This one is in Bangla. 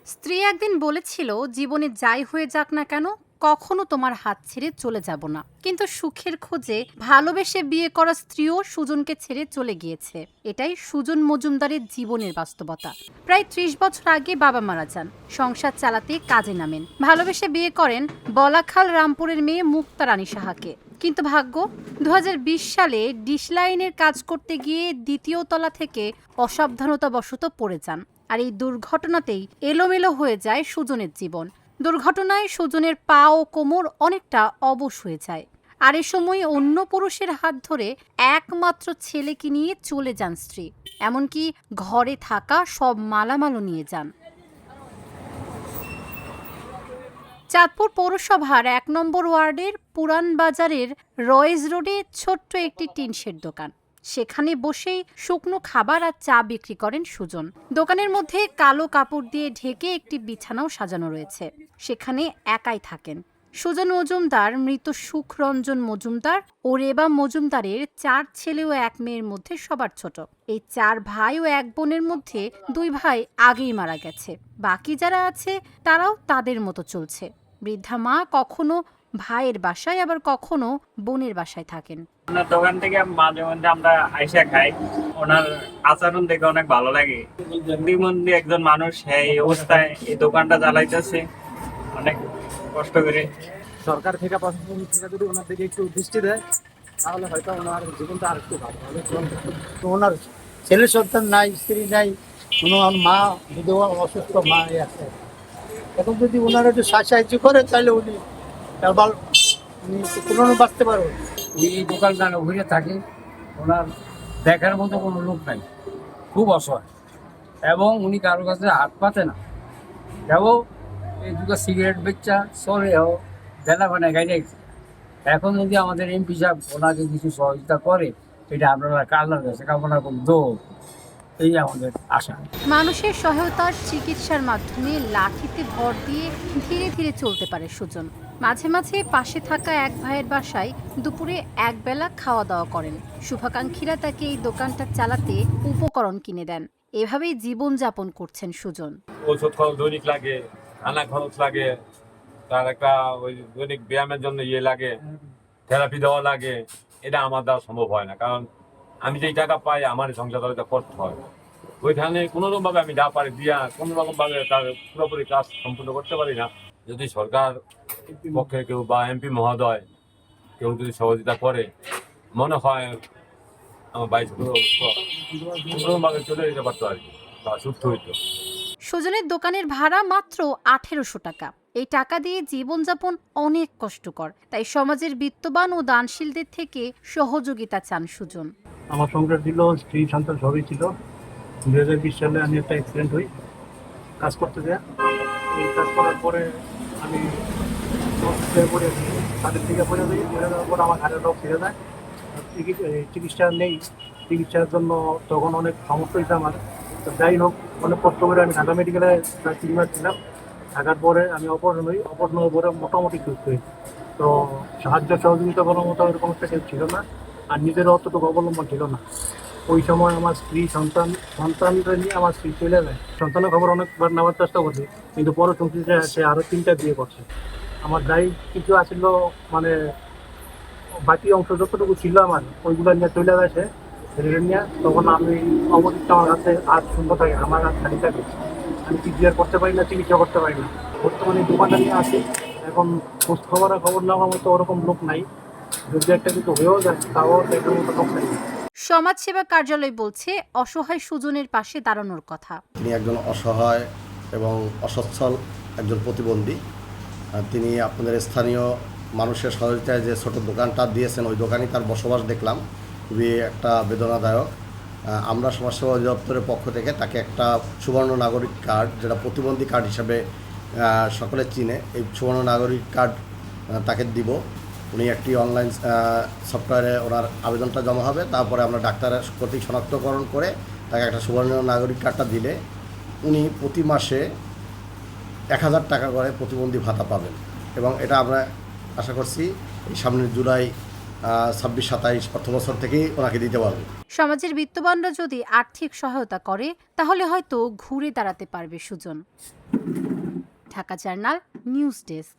স্ত্রী একদিন বলেছিল, জীবনে যাই হয়ে যাক না কেন, কখনো তোমার হাত ছেড়ে চলে যাব না। কিন্তু সুখের খোঁজে ভালোবেসে বিয়ে করা স্ত্রীও সুজনকে ছেড়ে চলে গিয়েছে। এটাই সুজন মজুমদারের জীবনের বাস্তবতা। প্রায় ৩০ বছর আগে বাবা মারা যান। সংসার চালাতে কাজে নামেন। ভালোবেসে বিয়ে করেন বলাখাল রামপুরের মেয়ে মুক্তা রানী সাহাকে। কিন্তু ভাগ্য, ২০২০ সালে ডিশ লাইনের কাজ করতে গিয়ে দ্বিতীয় তলা থেকে অসাবধানতাবশত পড়ে যান। আর এই দুর্ঘটনাতেই এলোমেলো হয়ে যায় সুজনের জীবন। দুর্ঘটনায় সুজনের পা ও কোমর অনেকটা অবশ হয়ে যায়। আর এ সময় অন্য পুরুষের হাত ধরে একমাত্র ছেলেকে নিয়ে চলে যান স্ত্রী। এমনকি ঘরে থাকা সব মালামালও নিয়ে যান। চাঁদপুর পৌরসভার ১ নম্বর ওয়ার্ডের পুরান বাজারের রয়েজ রোডে ছোট্ট একটি টিনশেড দোকান। সেখানে বসেই শুকনো খাবার আর চা বিক্রি করেন সুজন। দোকানের মধ্যে কালো কাপড় দিয়ে ঢেকে একটি বিছানাও সাজানো রয়েছে। সেখানে একাই থাকেন সুজন মজুমদার, মৃত সুখরঞ্জন মজুমদার ও রেবা মজুমদারের ৪ ছেলে ও ১ মেয়ের মধ্যে সবার ছোট। এই ৪ ভাই ও ১ বোনের মধ্যে ২ ভাই আগেই মারা গেছে। বাকি যারা আছে তারাও তাদের মতো চলছে। বৃদ্ধা মা কখনো ভাইয়ের বাসায়, আবার কখনো বোনের বাসায় থাকেন। ওনার দোকান থেকে মাঝে মধ্যে আমরা আইসা খাই। ওনার আচরণ দেখে অনেক ভালো লাগে। প্রতিবন্ধী একজন মানুষ এই অবস্থায় এই দোকানটা চালাইতেছে অনেক কষ্ট করে। সরকার থেকে, প্রশাসন থেকে যদি ওনার দিকে একটু দৃষ্টি দেয় তাহলে হয়তো ওনার জীবনটা আর একটু ভালো হবে। তো ওনার ছেলে সন্তান নাই, স্ত্রী নাই, ওনার মা বিধবা অসুস্থ মা আছে। এখন যদি ওনারা একটু সাহায্য করে তাহলে উনি আবার উনি পুরনো বাঁচতে পারবে। উনি এই দোকানটা ঘুরে থাকে, ওনার দেখার মতো কোনো লোক নাই, খুব অসহায়, এবং উনি কারোর কাছে হাত পাতে না। এবং এই দুটো সিগারেট বেচা চলে দেনা ফানা গাইডে। এখন যদি আমাদের এমপি সাহেব ওনাকে কিছু সহযোগিতা করে, এটা আপনারা আল্লাহর কাছে কামনা করুন। এই আমাদের আশা। মানুষের সহায়তার চিকিৎসার মাধ্যমে লাঠিতে ভর দিয়ে ধীরে ধীরে চলতে পারে সুজন। মাঝে মাঝে পাশে থাকা এক ভাইয়ের বাসায় দুপুরে একবেলা খাওয়া দাওয়া করেন। শুভাকাঙ্ক্ষীরা তাকে এই দোকানটা চালাতে উপকরণ কিনে দেন। এভাবেই জীবনযাপন করছেন সুজন। ওষুধ খরচ দৈনিক লাগে, খানা খরচ লাগে, তার একটা ওই দৈনিক ব্যায়ামের জন্য লাগে, থেরাপি দেওয়া লাগে। এটা আমার দ্বারা সম্ভব হয় না, কারণ আমি যেই টাকা পাই আমার সংসার চালিত করতে হয়। ওইখানে কোনোরকম ভাবে আমি যা পারি দিয়া কোনোরকম ভাবে তার পুরোপুরি কাজ সম্পূর্ণ করতে পারি না। যদি সরকার পক্ষে কেউ বা এমপি মহোদয় কেউ যদি সহযোগিতা করে, মনে হয় আমার বাইশ কোনোরকম ভাবে চলে যেতে পারতো আর কি, বা সুস্থ হইতো। সুজনের দোকানের ভাড়া মাত্র ১৮০০ টাকা। এই টাকা দিয়ে জীবনযাপন অনেক কষ্টকর। তাই সমাজের বিত্তবান ও দানশীলদের থেকে সহযোগিতা চান সুজন। আমার সংসার ছিল, স্ত্রী সন্তান সবই ছিল। ২০২০ সালে আমি একটা অ্যাক্সিডেন্ট হই কাজ করতে যাই। এই কাজ করার পরে আমি পড়ে তাদের থেকে পড়ে যাই। পড়ে যাওয়ার পর আমার ঘাড়ের রোগ ছেড়ে যায়। চিকিৎসা নেই, চিকিৎসার জন্য তখন অনেক সমস্যা হয়েছে আমার। তো যাই হোক, অনেক কষ্ট করে আমি ঢাকা মেডিকেলে প্রায় ৩ মাস ছিলাম। থাকার পরে আমি অপারেশন হই। অপারেশন হওয়ার পরে মোটামুটি সুস্থ হই। তো সাহায্য সহযোগিতা করার মতো এরকম একটা কেউ ছিল না, আর নিজের অতটুকু অবলম্বন ছিল না। ওই সময় আমার স্ত্রী সন্তানরা নিয়ে আমার স্ত্রী চলে যায়। সন্তানের খবর অনেকবার নেওয়ার চেষ্টা করছি, কিন্তু পরে শুনছি যে সে আরও ৩টা বিয়ে করছে। আমার যাই কিছু আসছিল, মানে বাকি অংশ যতটুকু ছিল আমার, ওইগুলো নিয়ে চলে গেছে রেলে নিয়ে। তখন আমি অবশিষ্ট আমার কাছে হাত শূন্য থাকে, আমার হাত খালি থাকে। আমি চিকিৎসা করতে পারি না, চিকিৎসা করতে পারি না। বর্তমানে দোকানটা নিয়ে আসি। এখন খোঁজ খবর নেওয়ার মতো ওরকম লোক নাই। যদি একটা কিছু হয়েও যায় তাও দেখার মতো লোক নাই। সমাজসেবা কার্যালয় বলছে, অসহায় সুজনের পাশে দাঁড়ানোর কথা। তিনি একজন অসহায় এবং অসচ্ছল একজন প্রতিবন্ধী। তিনি আপনাদের স্থানীয় মানুষের সহযোগিতায় যে ছোট দোকানটা দিয়েছেন, ওই দোকানেই তার বসবাস দেখলাম। খুবই একটা বেদনাদায়ক। আমরা সমাজসেবা অধিদপ্তরের পক্ষ থেকে তাকে একটা সুবর্ণ নাগরিক কার্ড, যেটা প্রতিবন্ধী কার্ড হিসাবে সকলে চিনে, এই সুবর্ণ নাগরিক কার্ড তাকে দিব। উনি একটি অনলাইন সফটওয়্যারে ওনার আবেদনটা জমা হবে। তারপরে আমরা ডাক্তারের কর্তৃক শনাক্তকরণ করে তাকে একটা সুবর্ণ নাগরিক কার্ডটা দিলে উনি প্রতি মাসে ১,০০০ টাকা করে প্রতিবন্ধী ভাতা পাবেন। এবং এটা আমরা আশা করছি এই সামনের জুলাই 26-27 অর্থবছর থেকেই ওনাকে দিতে পারবো। সমাজের বিত্তবানরা যদি আর্থিক সহায়তা করে তাহলে হয়তো ঘুরে দাঁড়াতে পারবে Sujon. Dhaka journal news desk.